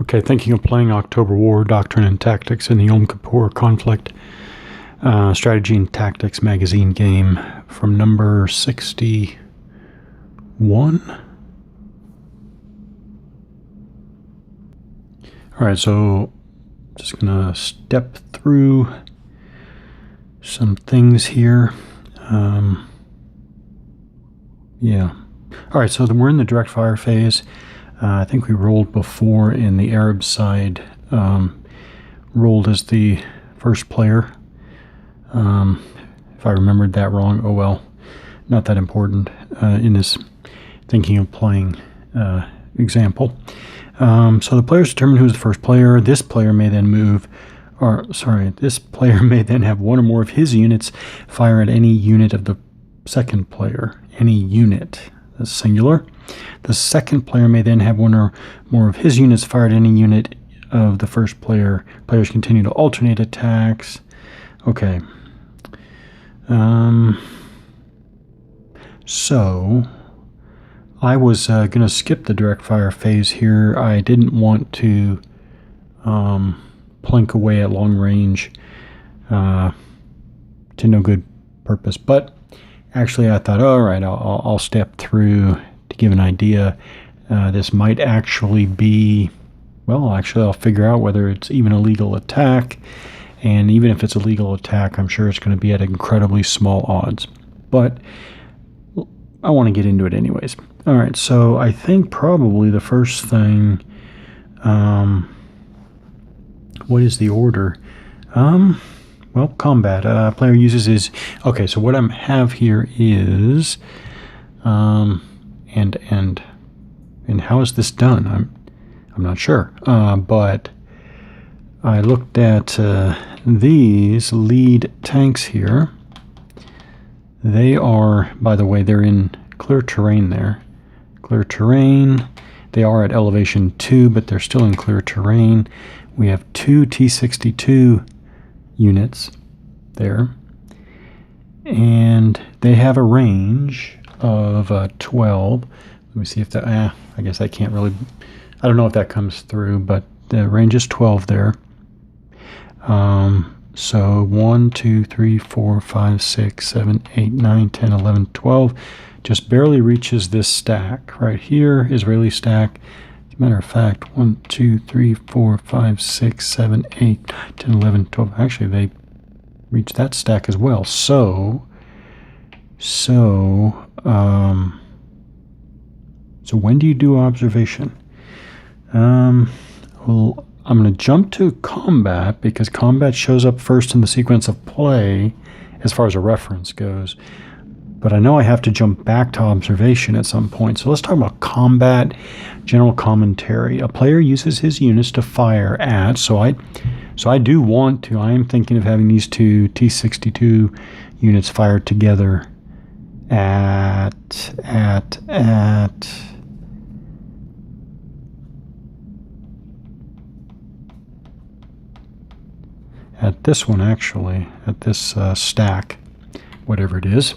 Okay, thinking of playing October War Doctrine and Tactics in the Yom Kippur Conflict Strategy and Tactics magazine game from number 61. Alright, so just gonna step through some things here. Yeah. Alright, so then we're in the direct fire phase. I think we rolled before in the Arab side. Rolled as the first player. If I remembered that wrong, oh well. Not that important in this thinking of playing example. So the players determine who's the first player. This player may then this player may then have one or more of his units fire at any unit of the second player. Any unit. That's singular. The second player may then have one or more of his units fire at any unit of the first player. Players continue to alternate attacks. Okay. So I was going to skip the direct fire phase here. I didn't want to plink away at long range to no good purpose. But actually I thought, all right, I'll step through to give an idea. This might actually be, well, actually I'll figure out whether it's even a legal attack. And even if it's a legal attack, I'm sure it's going to be at incredibly small odds. But I want to get into it anyways. All right, so I think probably the first thing, what is the order? Well, combat. Player uses his... Okay, so what I have here is... And how is this done? I'm not sure. But I looked at these lead tanks here. They are, by the way, they're in clear terrain there. Clear terrain. They are at elevation 2, but they're still in clear terrain. We have 2 T-62 units there. And they have a range of 12. Let me see if that... I guess I can't really... I don't know if that comes through, but the range is 12 there. So 1, 2, 3, 4, 5, 6, 7, 8, 9, 10, 11, 12. Just barely reaches this stack. Right here, Israeli stack. As a matter of fact, 1, 2, 3, 4, 5, 6, 7, 8, 9, 10, 11, 12. Actually, they reach that stack as well. So when do you do observation? Well, I'm going to jump to combat because combat shows up first in the sequence of play as far as a reference goes. But I know I have to jump back to observation at some point. So let's talk about combat general commentary. A player uses his units to fire at. So I do want to. I am thinking of having these 2 T-62 units fired together at this one, actually, at this stack, whatever it is.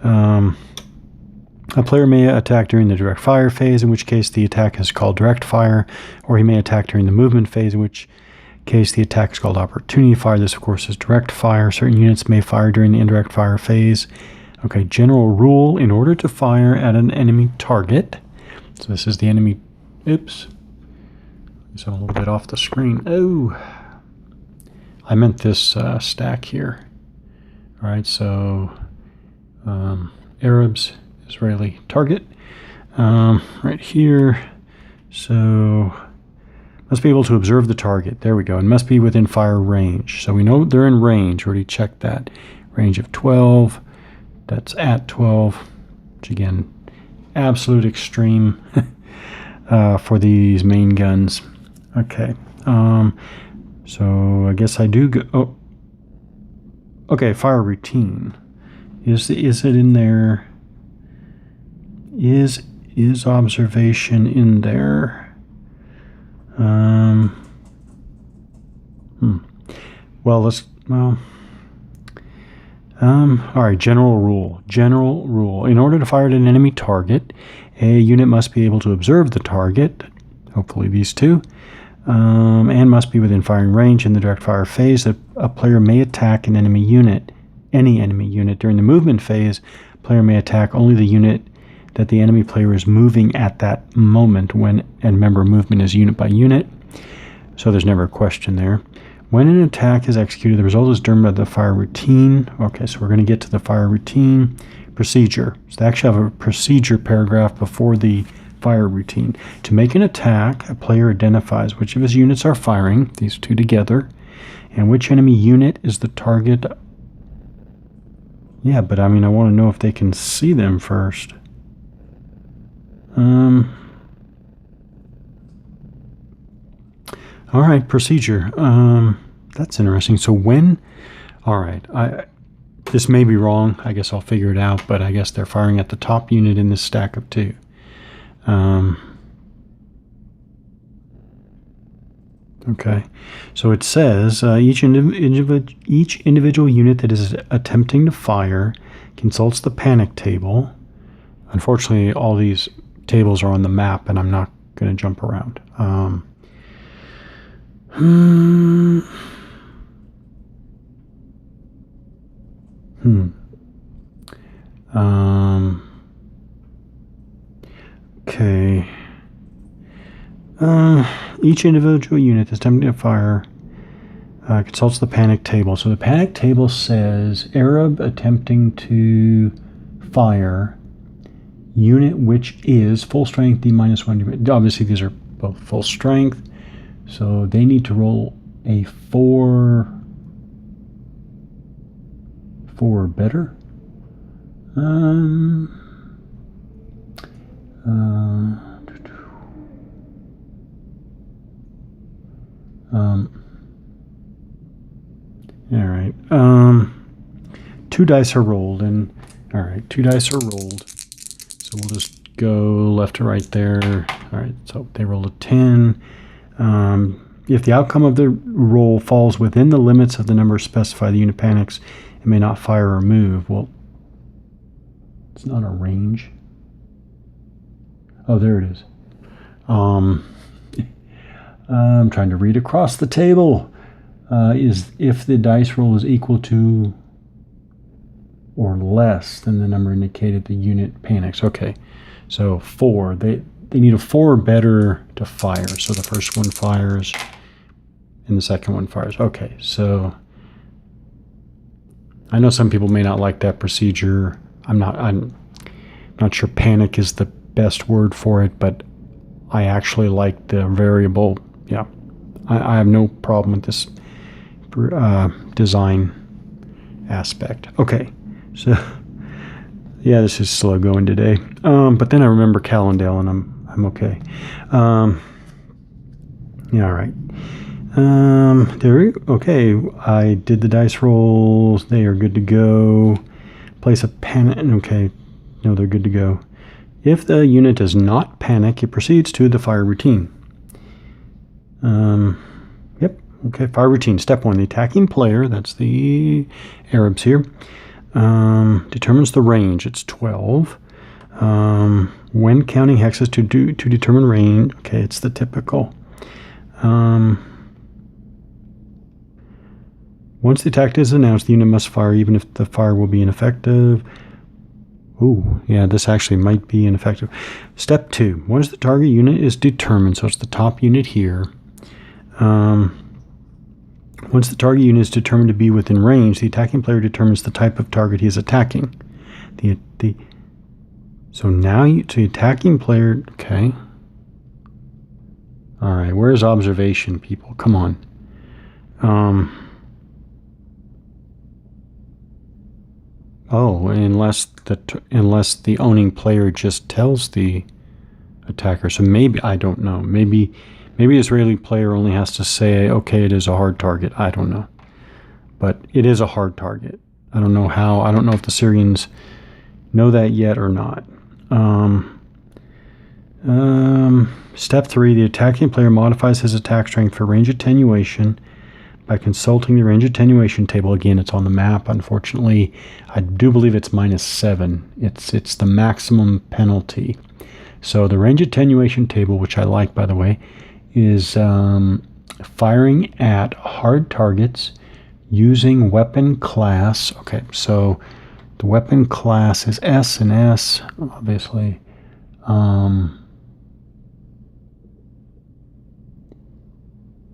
A player may attack during the direct fire phase, in which case the attack is called direct fire, or he may attack during the movement phase, in which case the attack is called opportunity fire. This, of course, is direct fire. Certain units may fire during the indirect fire phase. Okay, general rule, in order to fire at an enemy target, so this is the enemy, oops, so a little bit off the screen. Oh, I meant this stack here. All right, so Arabs, Israeli target, right here. So must be able to observe the target. There we go. And must be within fire range. So we know they're in range. Already checked that. Range of 12. That's at 12. Which again, absolute extreme for these main guns. Okay. So I guess I do go... Oh. Okay, fire routine. Is it in there? Is observation in there? Well, all right, general rule. General rule. In order to fire at an enemy target, a unit must be able to observe the target, hopefully these two, and must be within firing range. In the direct fire phase, a player may attack an enemy unit, any enemy unit. During the movement phase, a player may attack only the unit that the enemy player is moving at that moment. And remember, movement is unit by unit, so there's never a question there. When an attack is executed, the result is determined by the fire routine. Okay, so we're going to get to the fire routine procedure. So they actually have a procedure paragraph before the fire routine. To make an attack, a player identifies which of his units are firing, these two together, and which enemy unit is the target. Yeah, but I mean, I want to know if they can see them first. All right, procedure. That's interesting. So when, all right, this may be wrong. I guess I'll figure it out, but I guess they're firing at the top unit in this stack of 2. Okay, so it says each individual unit that is attempting to fire consults the panic table. Unfortunately, all these tables are on the map, and I'm not going to jump around. Okay. Each individual unit that's attempting to fire consults the panic table. So the panic table says Arab attempting to fire, unit which is full strength D-1. Obviously, these are both full strength. So they need to roll a 4 or better. All right. 2 dice are rolled, and all right, 2 dice are rolled. So we'll just go left to right there. All right. So they rolled a 10. If the outcome of the roll falls within the limits of the number specified, the unit panics and may not fire or move. Well, it's not a range. Oh, there it is. I'm trying to read across the table. Is if the dice roll is equal to or less than the number indicated, the unit panics. Okay, so 4. They need a 4 or better to fire. So the first one fires and the second one fires. Okay, so I know some people may not like that procedure. I'm not sure panic is the best word for it, but I actually like the variable. Yeah, I have no problem with this design aspect. Okay, so yeah, this is slow going today. But then I remember Callendale, and I'm okay. Yeah, all right. Okay, I did the dice rolls. They are good to go. Place a panic. Okay, no, they're good to go. If the unit does not panic, it proceeds to the fire routine. Yep. Okay, fire routine. Step 1, the attacking player, that's the Arabs here, determines the range. It's 12. When counting hexes to determine range, okay, it's the typical. Once the attack is announced, the unit must fire even if the fire will be ineffective. Ooh, yeah, this actually might be ineffective. Step 2, once the target unit is determined, so it's the top unit here. Once the target unit is determined to be within range, the attacking player determines the type of target he is attacking. So now the attacking player, okay. All right, where's observation, people? Come on. Oh, unless the owning player just tells the attacker. So maybe, I don't know. Maybe Israeli player only has to say, okay, it is a hard target. I don't know. But it is a hard target. I don't know how. I don't know if the Syrians know that yet or not. Step 3, the attacking player modifies his attack strength for range attenuation by consulting the range attenuation table. Again, it's on the map. Unfortunately, I do believe it's -7. It's the maximum penalty. So the range attenuation table, which I like, by the way, is firing at hard targets using weapon class. Okay, so the weapon class is S and S, obviously.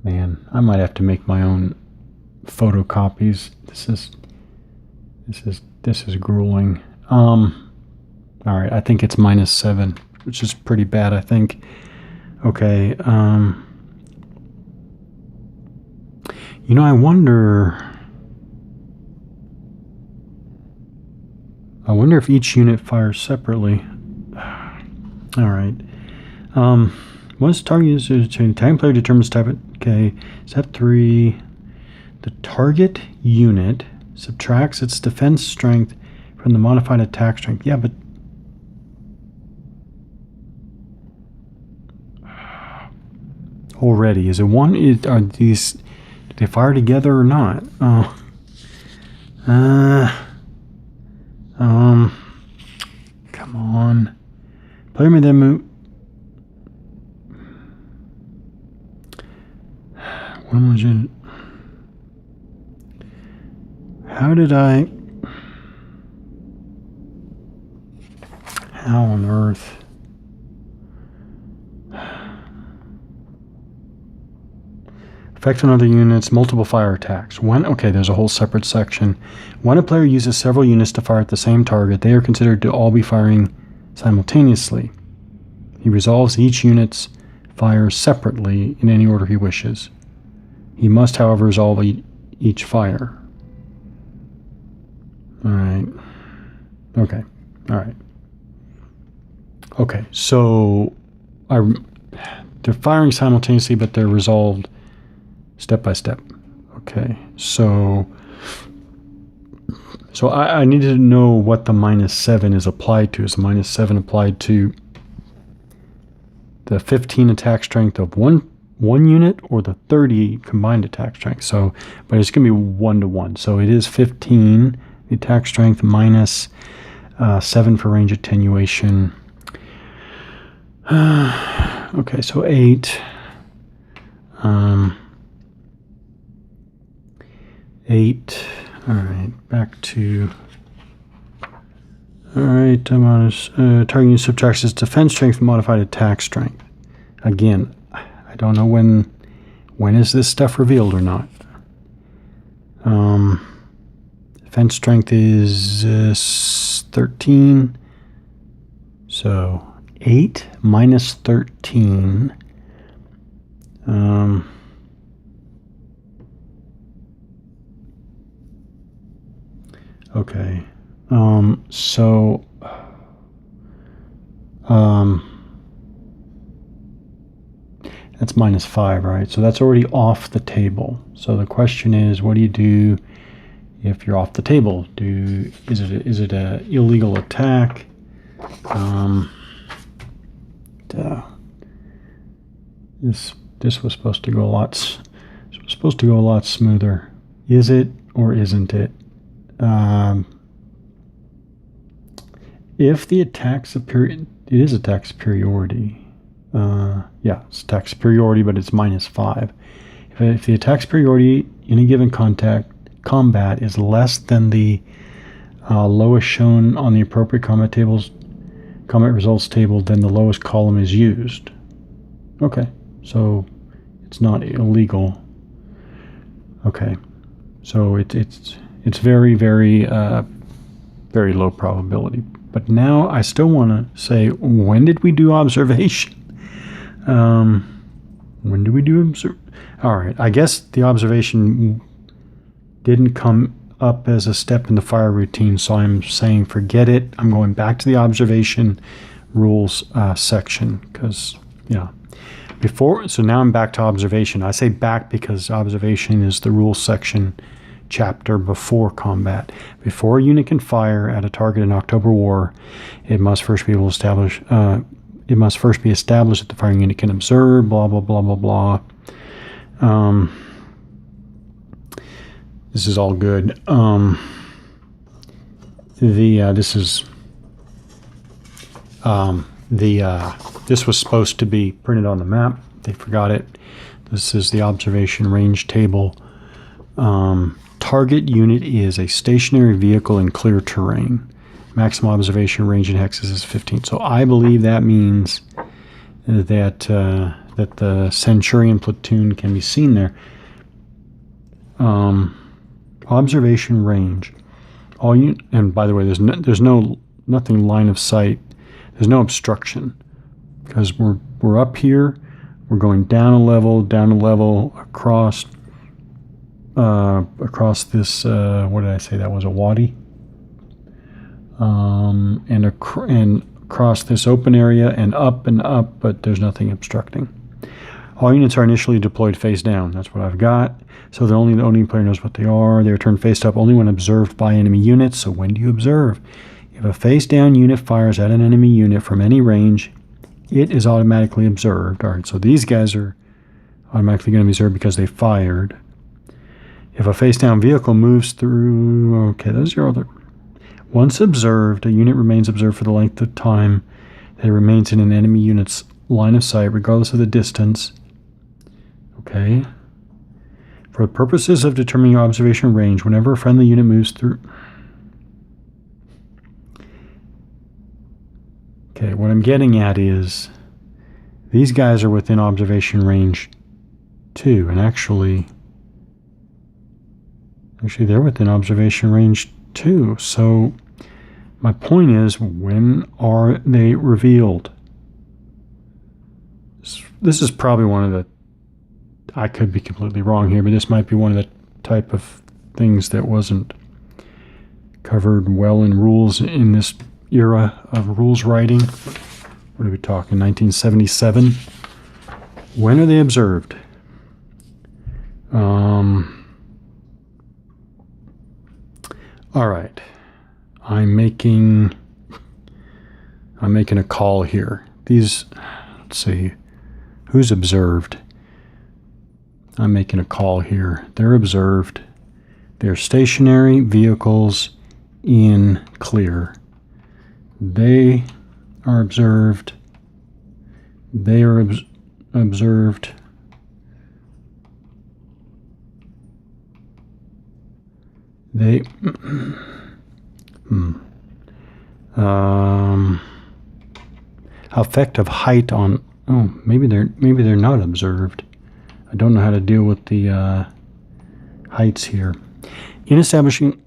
Man, I might have to make my own photocopies. This is grueling. All right, I think it's -7, which is pretty bad, I think. Okay. You know, I wonder if each unit fires separately. All right. Once target is tagging player determines type of. Okay, step 3. The target unit subtracts its defense strength from the modified attack strength. Yeah, but already is it one? Are these? Do they fire together or not? Oh. Come on. Player may then move. When was it? How did I? How on earth? Effect on other units, multiple fire attacks. Okay, there's a whole separate section. When a player uses several units to fire at the same target, they are considered to all be firing simultaneously. He resolves each unit's fire separately in any order he wishes. He must, however, resolve each fire. All right. Okay. All right. Okay, so they're firing simultaneously, but they're resolved step by step. Okay, so I needed to know what the -7 is applied to. Is the -7 applied to the 15 attack strength of one unit or the 30 combined attack strength? So, but it's going to be 1-to-1. So it is 15 the attack strength minus 7 for range attenuation. Okay, so 8. 8. All right, back to. All right, target subtracts its defense strength from modified attack strength. Again, I don't know when is this stuff revealed or not. Defense strength is 13. So 8 minus 13. Okay. So that's -5, right? So that's already off the table. So the question is, what do you do if you're off the table? Is it a illegal attack? This was supposed to go a lot smoother. Is it or isn't it? If the attack superiority, it is attack superiority. Yeah, it's attack superiority, but it's -5. If the attack superiority in a given combat is less than the lowest shown on the appropriate combat results table, then the lowest column is used. Okay, so it's not illegal. Okay, so it's very, very, very low probability. But now I still want to say, when did we do observation? When did we do observe? All right, I guess the observation didn't come up as a step in the fire routine, so I'm saying forget it. I'm going back to the observation rules section because, yeah. So now I'm back to observation. I say back because observation is the rules section chapter before combat. Before a unit can fire at a target in October War, it must first be established that the firing unit can observe, blah, blah, blah, blah, blah. This is all good. This was supposed to be printed on the map, they forgot it. This is the observation range table. Target unit is a stationary vehicle in clear terrain. Maximum observation range in hexes is 15. So I believe that means that that the Centurion platoon can be seen there. Observation range. And by the way, there's nothing line of sight. There's no obstruction because we're up here. We're going down a level across this. What did I say? That was a wadi. And across this open area and up, but there's nothing obstructing. All units are initially deployed face down. That's what I've got. So the only player knows what they are. They return face up only when observed by enemy units. So when do you observe? If a face down unit fires at an enemy unit from any range, it is automatically observed. All right, so these guys are automatically going to be observed because they fired. If a face down vehicle moves through, okay, those are all the. Once observed, a unit remains observed for the length of time that it remains in an enemy unit's line of sight, regardless of the distance. Okay. For the purposes of determining observation range, whenever a friendly unit moves through... Okay, what I'm getting at is these guys are within observation range 2, and actually they're within observation range 2. So my point is, when are they revealed? This is probably one of the, I could be completely wrong here, but this might be one of the type of things that wasn't covered well in rules in this era of rules writing. What are we talking, 1977? When are they observed? All right. I'm making a call here. These, let's see, who's observed? I'm making a call here. They're observed. They're stationary vehicles in clear. They are observed. They are observed. They effect of height on, oh, maybe they're not observed. I don't know how to deal with the heights here. In establishing